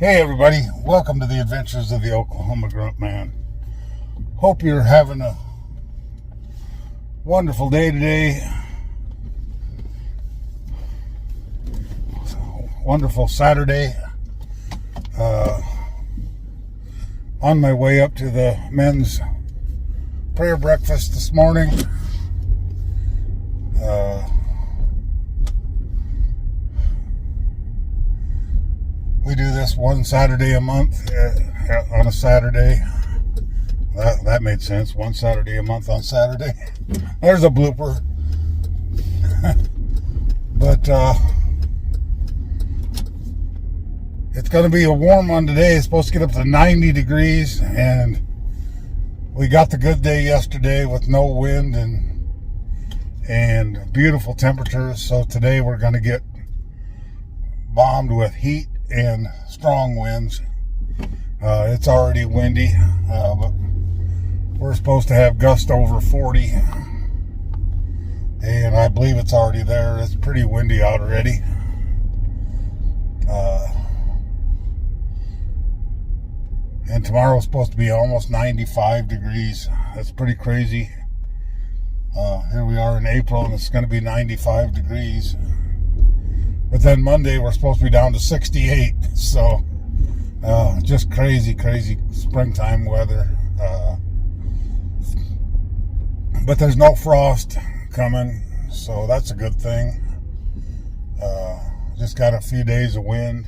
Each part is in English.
Hey everybody, welcome to the adventures of the Oklahoma Grunt Man. Hope you're having a wonderful day today. Wonderful Saturday. On my way up to the men's prayer breakfast this morning. We do this one Saturday a month on a Saturday. That made sense. One Saturday a month on Saturday. There's a blooper. But it's going to be a warm one today. It's supposed to get up to 90 degrees. And we got the good day yesterday with no wind and beautiful temperatures. So today we're going to get bombed with heat and strong winds. It's already windy, but we're supposed to have gusts over 40, and I believe it's already there. It's pretty windy out already. And tomorrow's supposed to be almost 95 degrees. That's pretty crazy. Here we are in April and it's going to be 95 degrees. But then Monday we're supposed to be down to 68. So just crazy springtime weather. But there's no frost coming, so that's a good thing. Just got a few days of wind.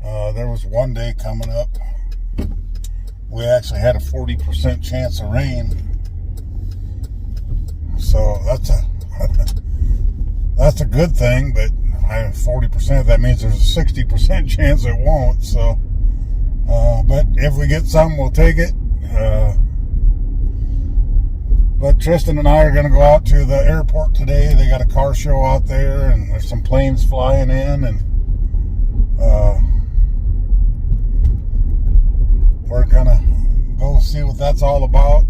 There was one day coming up. We actually had a 40% chance of rain. So that's a good thing, but 40%, that means there's a 60% chance it won't. So, but if we get some, we'll take it. But Tristan and I are going to go out to the airport today. They got a car show out there, and there's some planes flying in, and we're going to go see what that's all about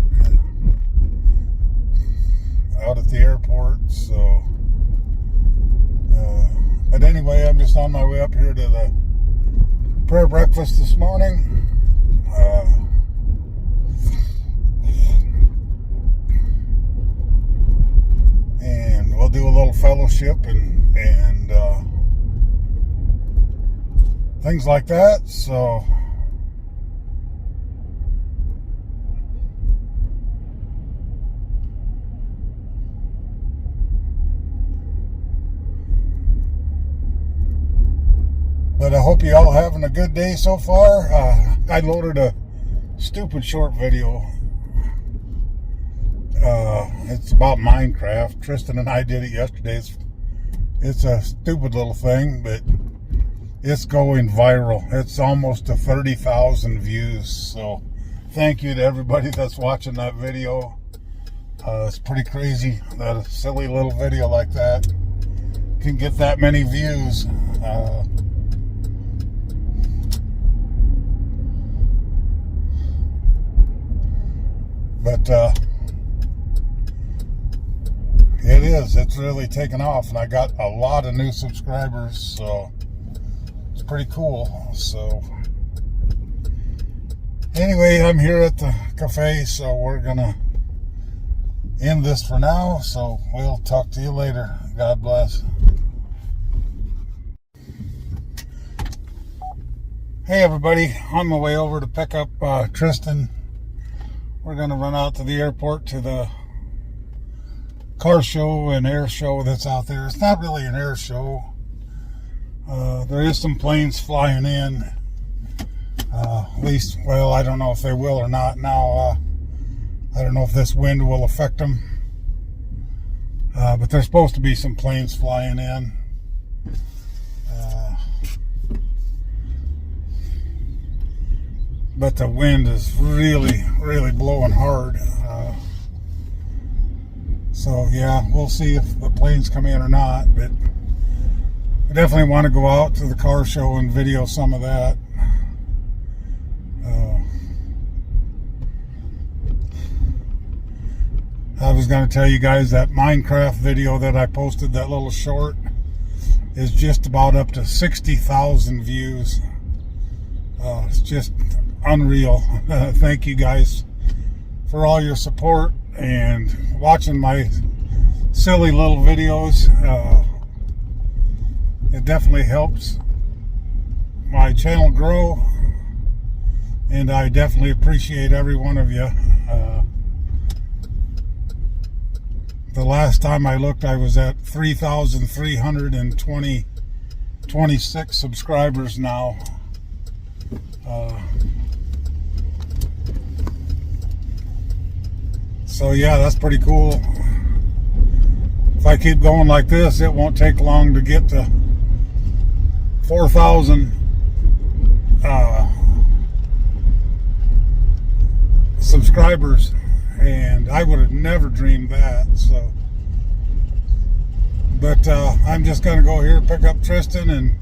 out at the airport. So but anyway, I'm just on my way up here to the prayer breakfast this morning. And we'll do a little fellowship and things like that. So but I hope you all having a good day so far. I loaded a stupid short video. It's about Minecraft. Tristan and I did it yesterday. It's a stupid little thing, but it's going viral. It's almost to 30,000 views. So thank you to everybody that's watching that video. It's pretty crazy that a silly little video like that can get that many views. But it's really taken off, and I got a lot of new subscribers, so it's pretty cool. So anyway, I'm here at the cafe, so we're gonna end this for now. So we'll talk to you later. God bless. Hey everybody, on my way over to pick up Tristan. We're going to run out to the airport to the car show and air show that's out there. It's not really an air show. There is some planes flying in. At least, well, I don't know if they will or not now. I don't know if this wind will affect them. But there's supposed to be some planes flying in. But the wind is really blowing hard. So yeah, we'll see if the planes come in or not. But I definitely want to go out to the car show and video some of that. I was going to tell you guys that Minecraft video that I posted, that little short, is just about up to 60,000 views. It's just unreal. Thank you guys for all your support and watching my silly little videos. It definitely helps my channel grow, and I definitely appreciate every one of you. The last time I looked, I was at 3,326 subscribers now. So yeah, that's pretty cool. If I keep going like this, it won't take long to get to 4,000 subscribers, and I would have never dreamed that. So, but I'm just gonna go here, pick up Tristan,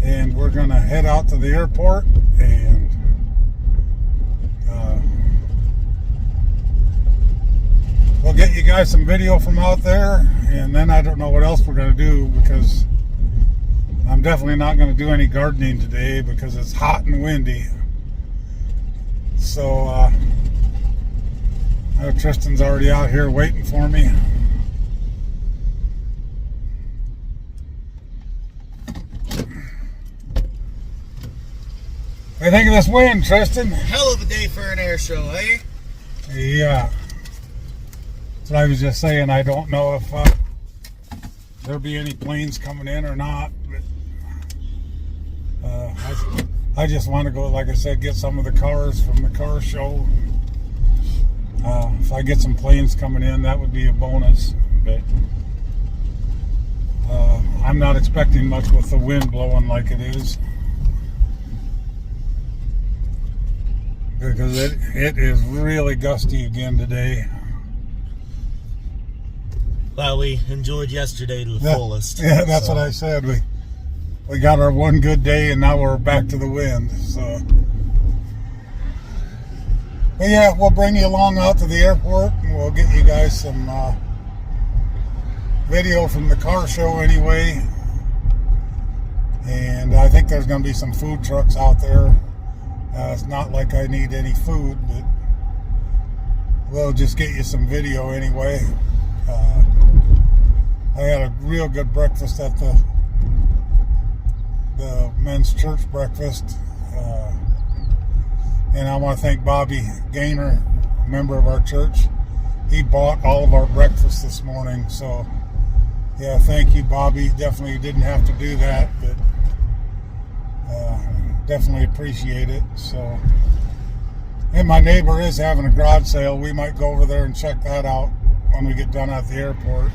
and we're gonna head out to the airport, and we'll get you guys some video from out there, and then I don't know what else we're gonna do, because I'm definitely not gonna do any gardening today because it's hot and windy. So Tristan's already out here waiting for me. What do you think of this wind, Tristan? Hell of a day for an air show, eh? Yeah. That's what I was just saying. I don't know if there'll be any planes coming in or not. But, I just want to go, like I said, get some of the cars from the car show. If I get some planes coming in, that would be a bonus. But I'm not expecting much with the wind blowing like it is, because it is really gusty again today. Well, we enjoyed yesterday to the fullest. Yeah, that's what I said. We got our one good day, and now we're back to the wind. So, but yeah, we'll bring you along out to the airport, and we'll get you guys some video from the car show anyway. And I think there's going to be some food trucks out there. It's not like I need any food, but we'll just get you some video anyway. I had a real good breakfast at the men's church breakfast. And I want to thank Bobby Gaynor, a member of our church. He bought all of our breakfast this morning. So, yeah, thank you, Bobby. Definitely didn't have to do that, but definitely appreciate it. So, and my neighbor is having a garage sale. We might go over there and check that out when we get done at the airport.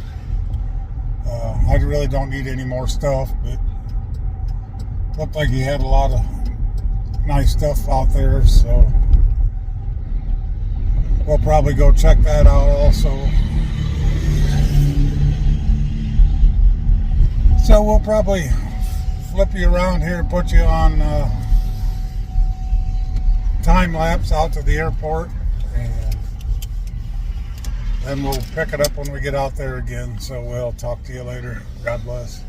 I really don't need any more stuff, but looked like he had a lot of nice stuff out there, so we'll probably go check that out also. So we'll probably flip you around here and put you on time lapse out to the airport, and then we'll pick it up when we get out there again. So we'll talk to you later. God bless.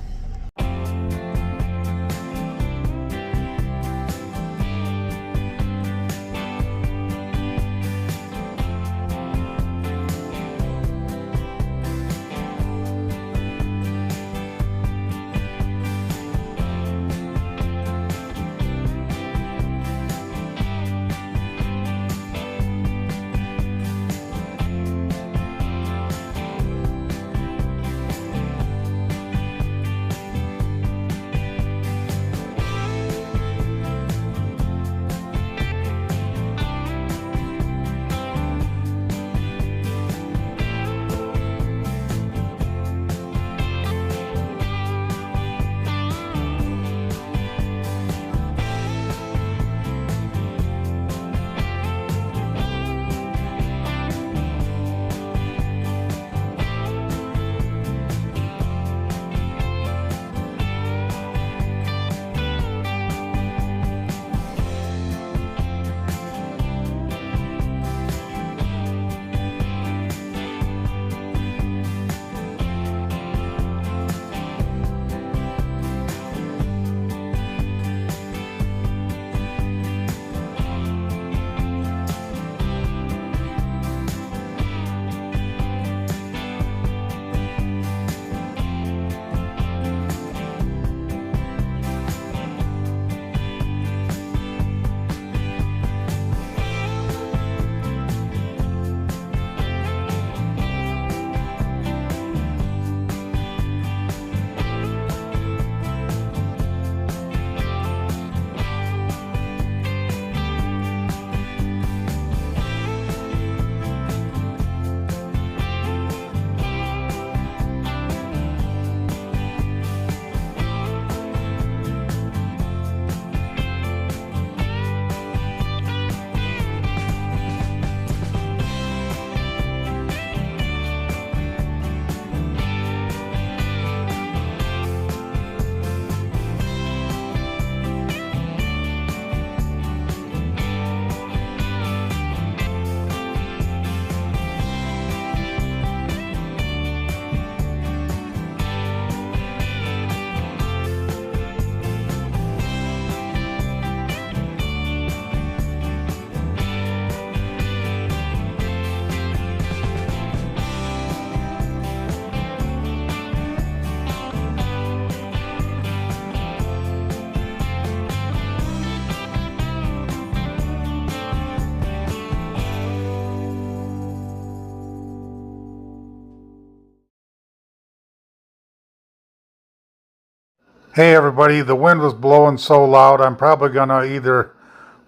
Hey everybody, the wind was blowing so loud I'm probably gonna either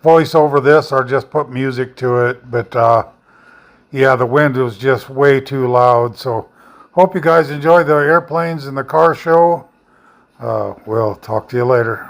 voice over this or just put music to it, but yeah, the wind was just way too loud. So hope you guys enjoy the airplanes and the car show. We'll talk to you later.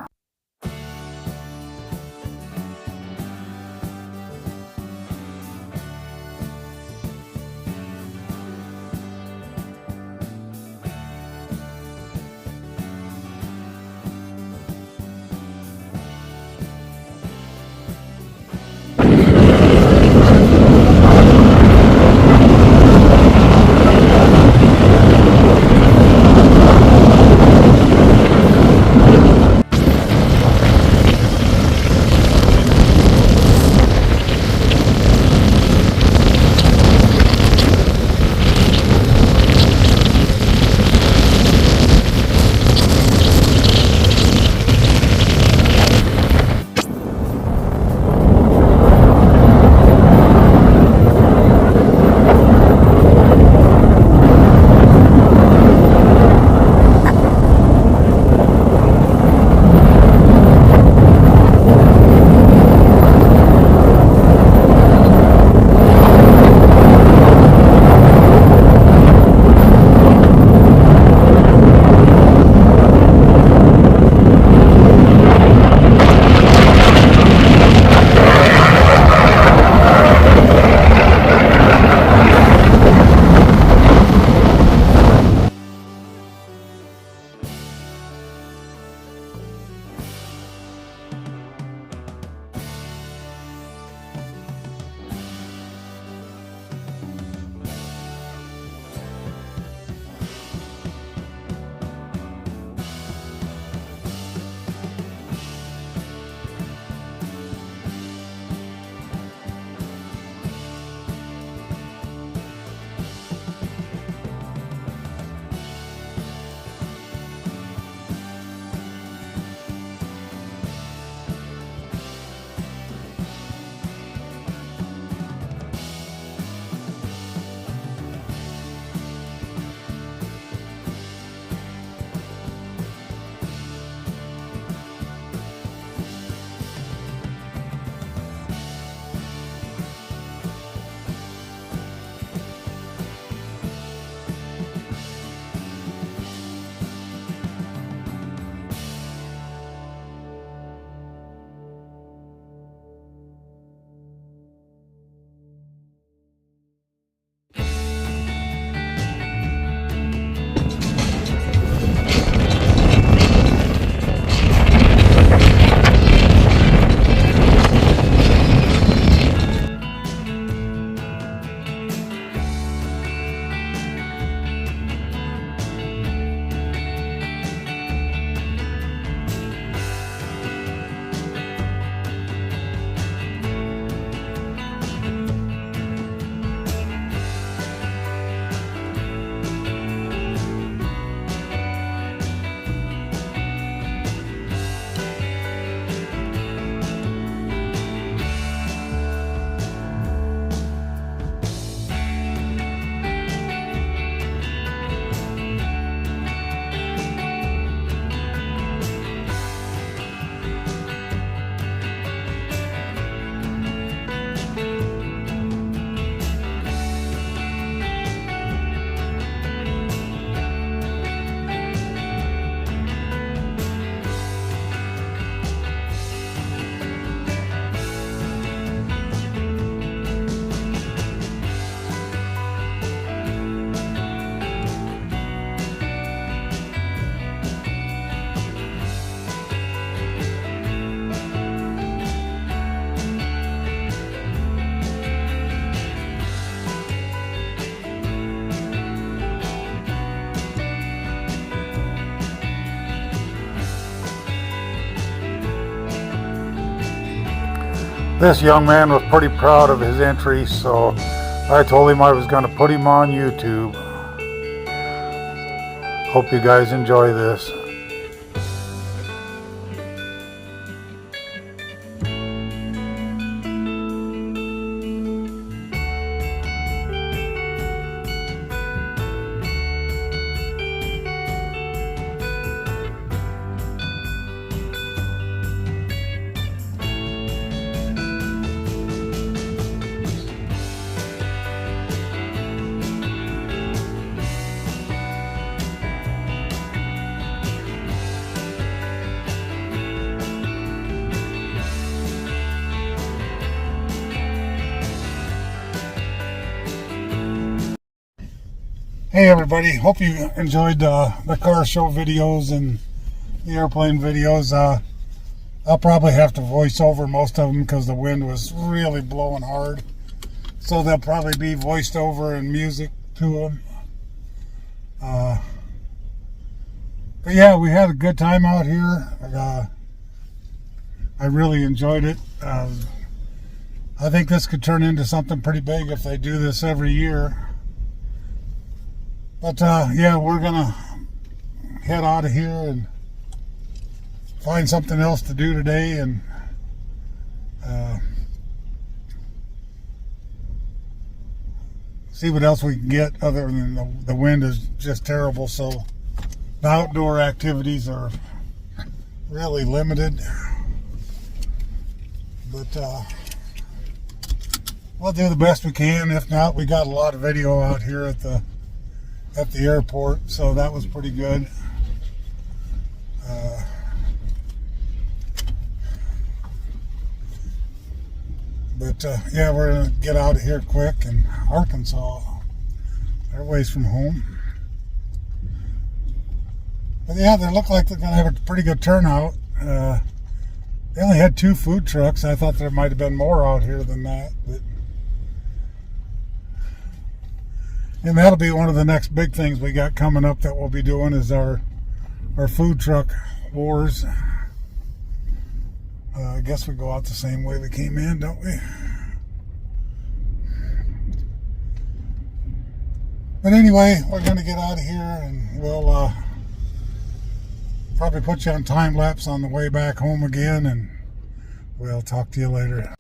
This young man was pretty proud of his entry, so I told him I was going to put him on YouTube. Hope you guys enjoy this. Hey everybody, hope you enjoyed the car show videos and the airplane videos. I'll probably have to voice over most of them because the wind was really blowing hard. So they'll probably be voiced over and music to them. But yeah, we had a good time out here. I really enjoyed it. I think this could turn into something pretty big if they do this every year. But yeah, we're gonna head out of here and find something else to do today, and see what else we can get other than the wind is just terrible. So the outdoor activities are really limited. But we'll do the best we can. If not, we got a lot of video out here at the airport, so that was pretty good. But yeah, we're gonna get out of here quick. In Arkansas, they're ways from home. But yeah, they look like they're gonna have a pretty good turnout. They only had 2 food trucks. I thought there might have been more out here than that, but and that'll be one of the next big things we got coming up that we'll be doing is our food truck wars. I guess we go out the same way we came in, don't we? But anyway, we're going to get out of here, and we'll probably put you on time lapse on the way back home again, and we'll talk to you later.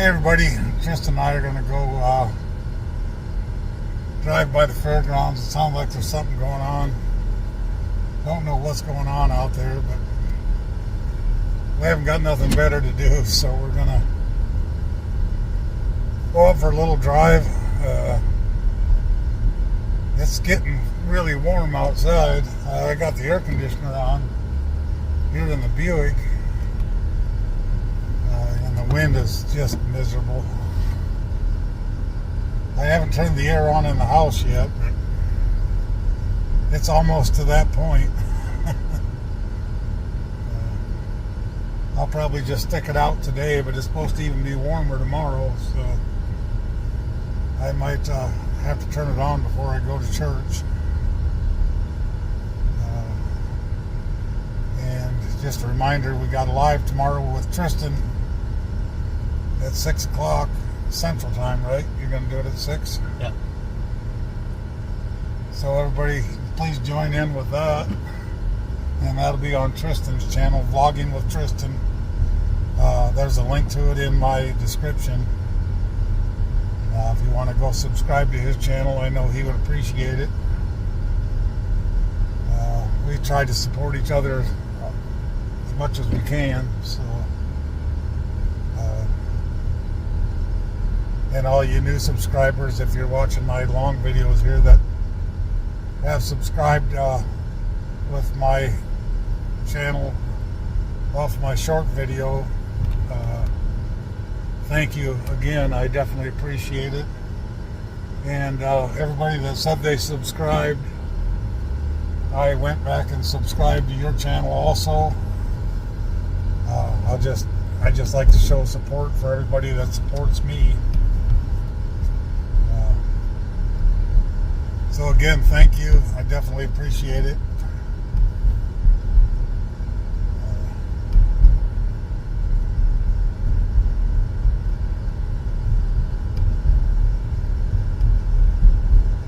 Hey everybody, Tristan and I are going to go drive by the fairgrounds. It sounds like there's something going on. Don't know what's going on out there, but we haven't got nothing better to do, so we're going to go up for a little drive. It's getting really warm outside. I got the air conditioner on here in the Buick. And the wind is just miserable. I haven't turned the air on in the house yet, but it's almost to that point. I'll probably just stick it out today, but it's supposed to even be warmer tomorrow, so I might have to turn it on before I go to church. And just a reminder, we got a live tomorrow with Tristan at 6 o'clock Central Time, right? You're going to do it at 6? Yeah. So everybody, please join in with that. And that'll be on Tristan's channel, Vlogging with Tristan. There's a link to it in my description. If you want to go subscribe to his channel, I know he would appreciate it. We try to support each other as much as we can, so and all you new subscribers, if you're watching my long videos here that have subscribed with my channel off my short video, thank you again. I definitely appreciate it. And everybody that said they subscribed, I went back and subscribed to your channel also. I just like to show support for everybody that supports me. So again, thank you. I definitely appreciate it.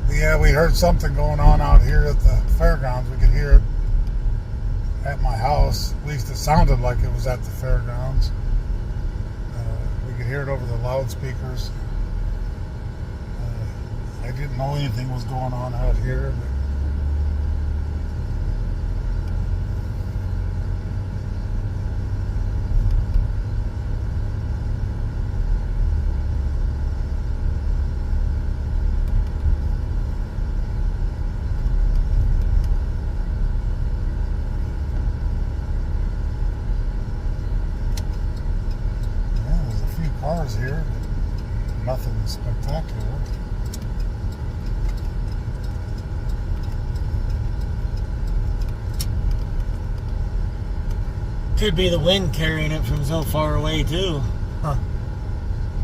Yeah, we heard something going on out here at the fairgrounds. We could hear it at my house. At least it sounded like it was at the fairgrounds. We could hear it over the loudspeakers. I didn't know anything was going on out here. There's a few cars here, but nothing spectacular. Could be the wind carrying it from so far away too. Huh.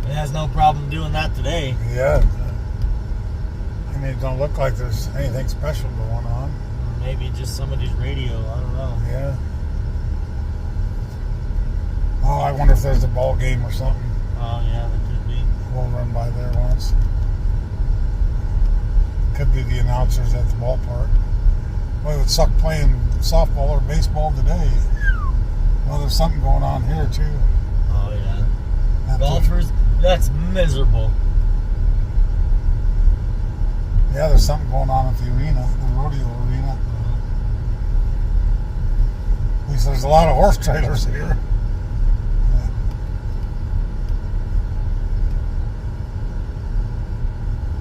It has no problem doing that today. Yeah. I mean, it don't look like there's anything special going on. Or maybe just somebody's radio. I don't know. Yeah. Oh, I wonder if there's a ball game or something. Oh yeah, that could be. We'll run by there once. Could be the announcers at the ballpark. Well, it would suck playing softball or baseball today. Well, there's something going on here too. Oh yeah. Golfers, that's miserable. Yeah, there's something going on at the arena, the rodeo arena. At least there's a lot of horse trailers here.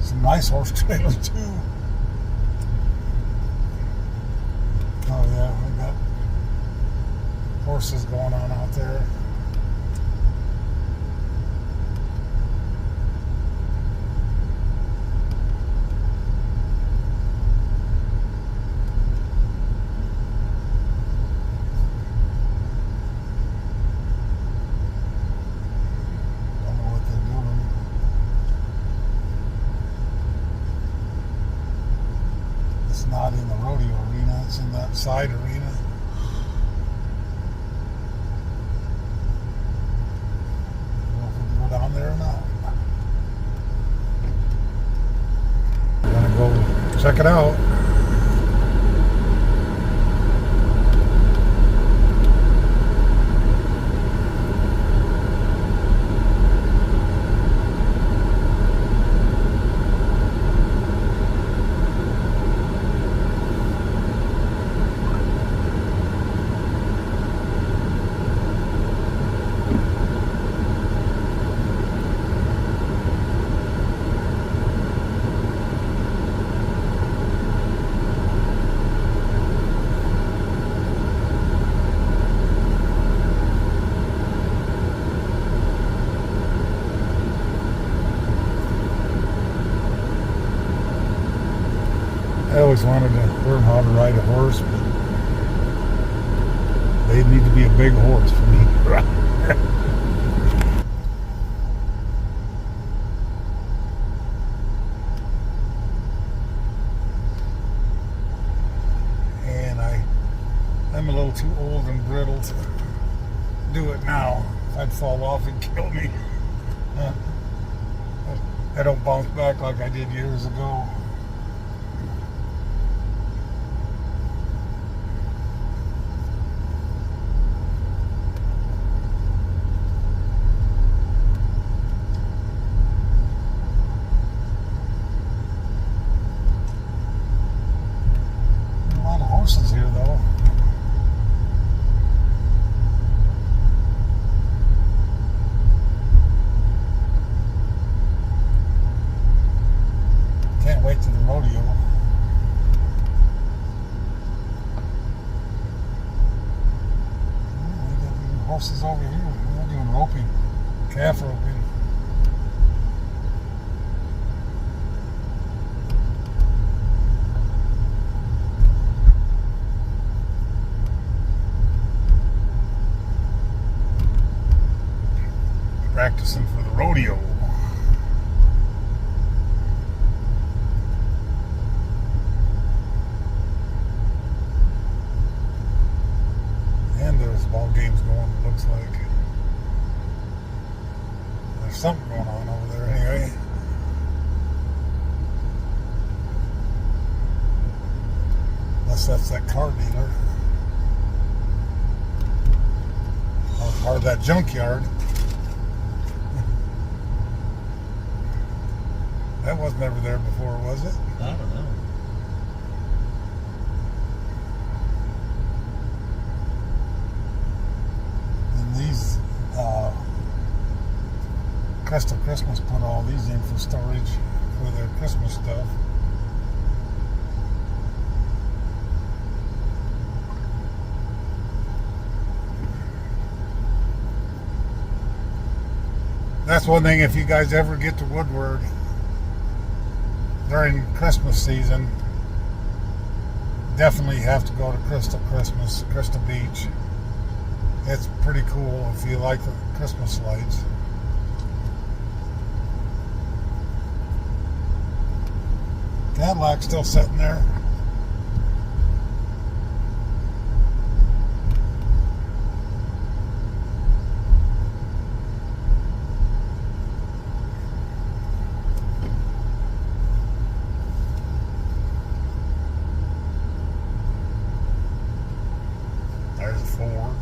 Some nice horse trailers too. Oh yeah, we got horses going on out there. Don't know what they're doing. It's not in the rodeo arena, it's in that side arena. Down there or not. I'm gonna go check it out. always wanted to learn how to ride a horse, but they need to be a big horse for me. And I'm a little too old and brittle to do it now. I'd fall off and kill me. I don't bounce back like I did years ago. A lot of horses here, though. Can't wait to the rodeo. We got even horses over here. We're doing roping, calf roping. Practicing for the rodeo. And there's ball games going, it looks like. There's something going on over there anyway. Unless that's that car dealer. Or that junkyard. That was never there before, was it? I don't know. And these Crystal Christmas put all these in for storage for their Christmas stuff. That's one thing, if you guys ever get to Woodward during Christmas season, definitely have to go to Crystal Beach. It's pretty cool if you like the Christmas lights. Cadillac's still sitting there. There's a Ford.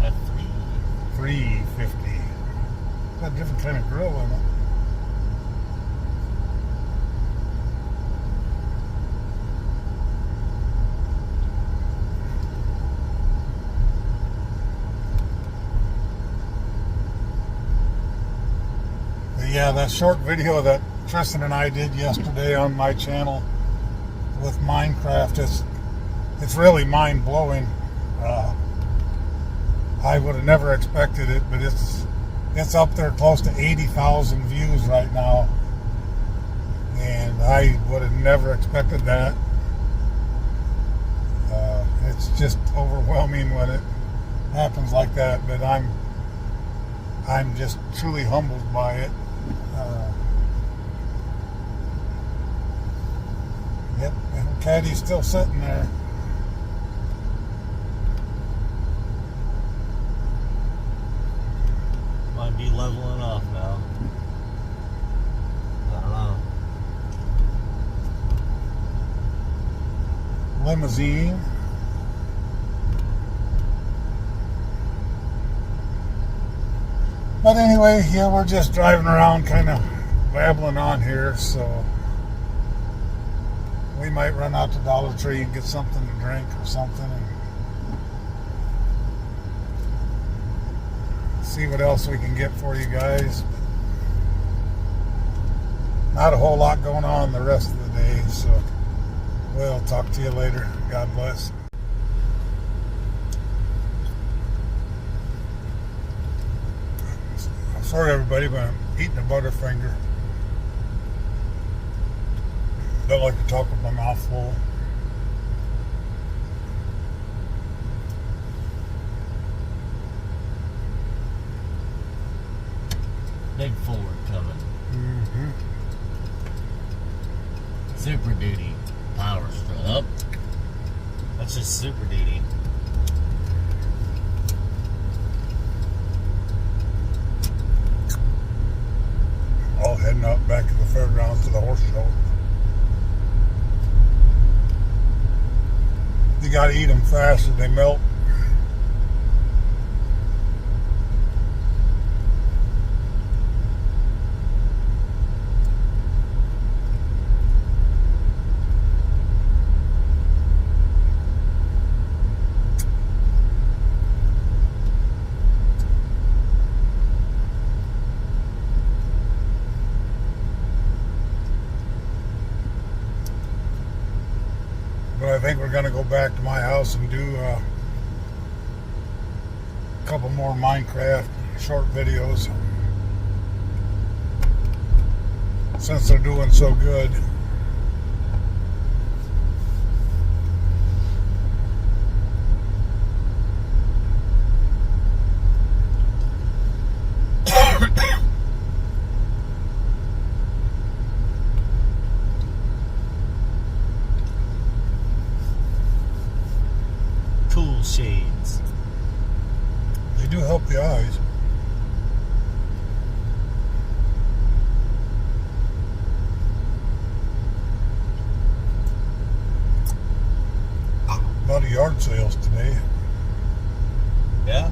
At 350. Got a different kind of grill in it. But yeah, that short video that Tristan and I did yesterday on my channel with Minecraft, it's really mind-blowing. I would have never expected it, but it's up there close to 80,000 views right now, and I would have never expected that. It's just overwhelming when it happens like that, but I'm just truly humbled by it. Yep, and Caddy's still sitting there. Might be leveling off now. I don't know. Limousine. But anyway, yeah, we're just driving around kind of babbling on here, so we might run out to Dollar Tree and get something to drink or something and see what else we can get for you guys. Not a whole lot going on the rest of the day, so we'll talk to you later. God bless. Sorry everybody, but I'm eating a Butterfinger. Don't like to talk with my mouth full. Big Ford coming. Mm-hmm. Super Duty. Power Strut. That's just Super Duty. All heading up back to the fairgrounds to the horse show. You gotta eat them fast or they melt. But I think we're going to go back to my house and do a couple more Minecraft short videos since they're doing so good. Cool shades. They do help the eyes. A lot of yard sales today. Yeah.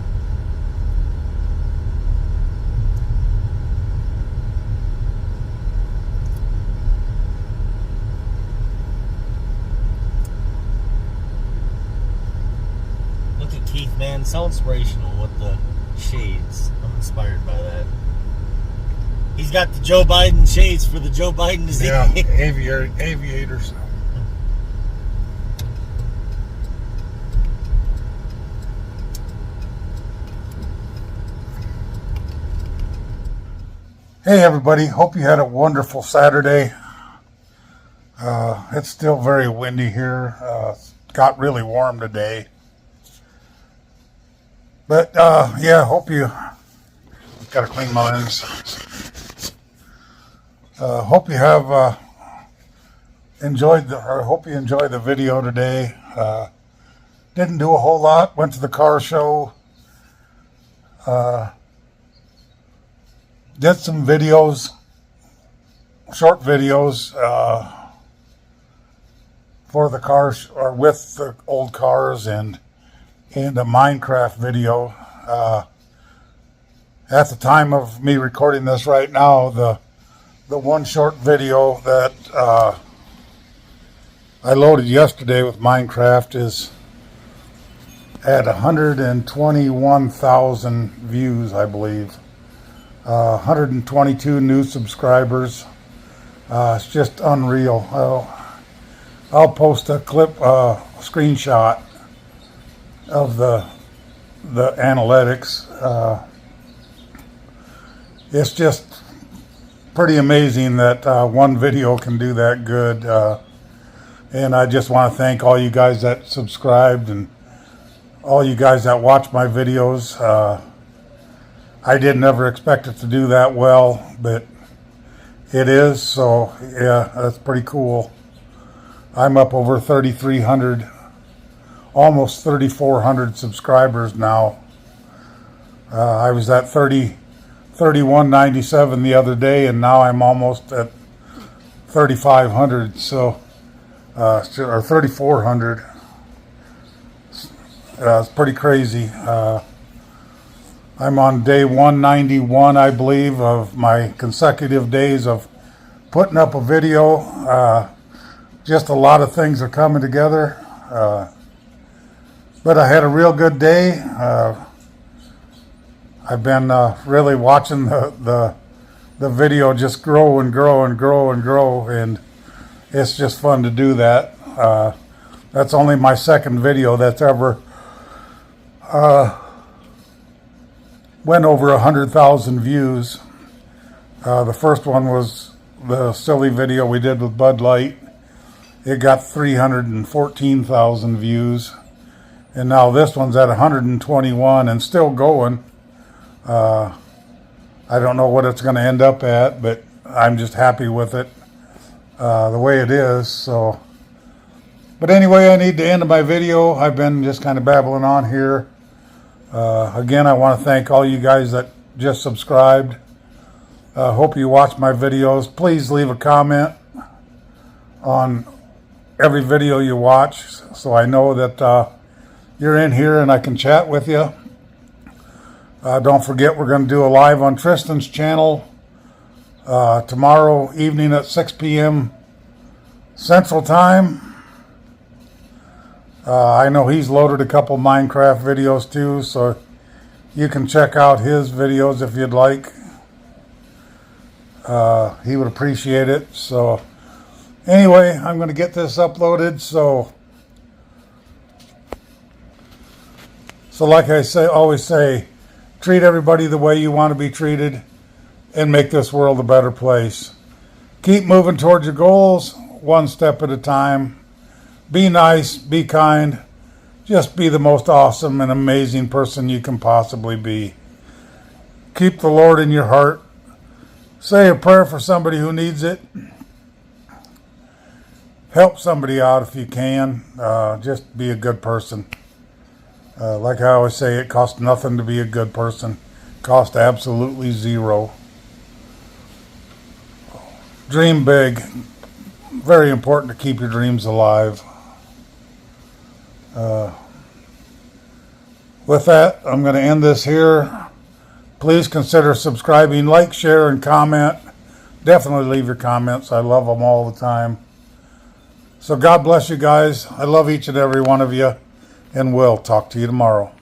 Look at Keith, man. So inspirational with the shades. I'm inspired by that. He's got the Joe Biden shades for the Joe Biden disease. Yeah, aviators. Hey everybody, hope you had a wonderful Saturday. It's still very windy here. Got really warm today. But yeah, hope you gotta clean my lens. Hope you have enjoyed hope you enjoyed the video today. Didn't do a whole lot. Went to the car show. Did some videos, short videos for the cars or with the old cars and a Minecraft video. At the time of me recording this right now, the one short video that I loaded yesterday with Minecraft is at 121,000 views, I believe. 122 new subscribers. It's just unreal. I'll post a clip, screenshot of the analytics. It's just pretty amazing that one video can do that good. And I just want to thank all you guys that subscribed and all you guys that watch my videos. I didn't ever expect it to do that well, but it is, so yeah, that's pretty cool. I'm up over 3,300, almost 3,400 subscribers now. I was at 3197 the other day, and now I'm almost at 3,500, so, or 3,400. It's pretty crazy. I'm on day 191, I believe, of my consecutive days of putting up a video. Just a lot of things are coming together. But I had a real good day. I've been really watching the video just grow and grow and grow and grow, and it's just fun to do that. That's only my second video that's ever went over 100,000 views. The first one was the silly video we did with Bud Light, it got 314,000 views. And now this one's at 121 and still going. I don't know what it's going to end up at, but I'm just happy with it the way it is. So, but anyway, I need to end my video. I've been just kind of babbling on here. Again, I want to thank all you guys that just subscribed. Hope you watch my videos. Please leave a comment on every video you watch so I know that you're in here and I can chat with you. Don't forget, we're going to do a live on Tristan's channel tomorrow evening at 6 p.m. Central Time. I know he's loaded a couple Minecraft videos too, so you can check out his videos if you'd like. He would appreciate it. So anyway, I'm going to get this uploaded. So like I always say, treat everybody the way you want to be treated and make this world a better place. Keep moving towards your goals, one step at a time. Be nice, be kind. Just be the most awesome and amazing person you can possibly be. Keep the Lord in your heart. Say a prayer for somebody who needs it. Help somebody out if you can. Just be a good person. Like I always say, it costs nothing to be a good person. It costs absolutely zero. Dream big. Very important to keep your dreams alive. With that, I'm going to end this here. Please consider subscribing, like, share, and comment. Definitely leave your comments. I love them all the time. So God bless you guys. I love each and every one of you. And we'll talk to you tomorrow.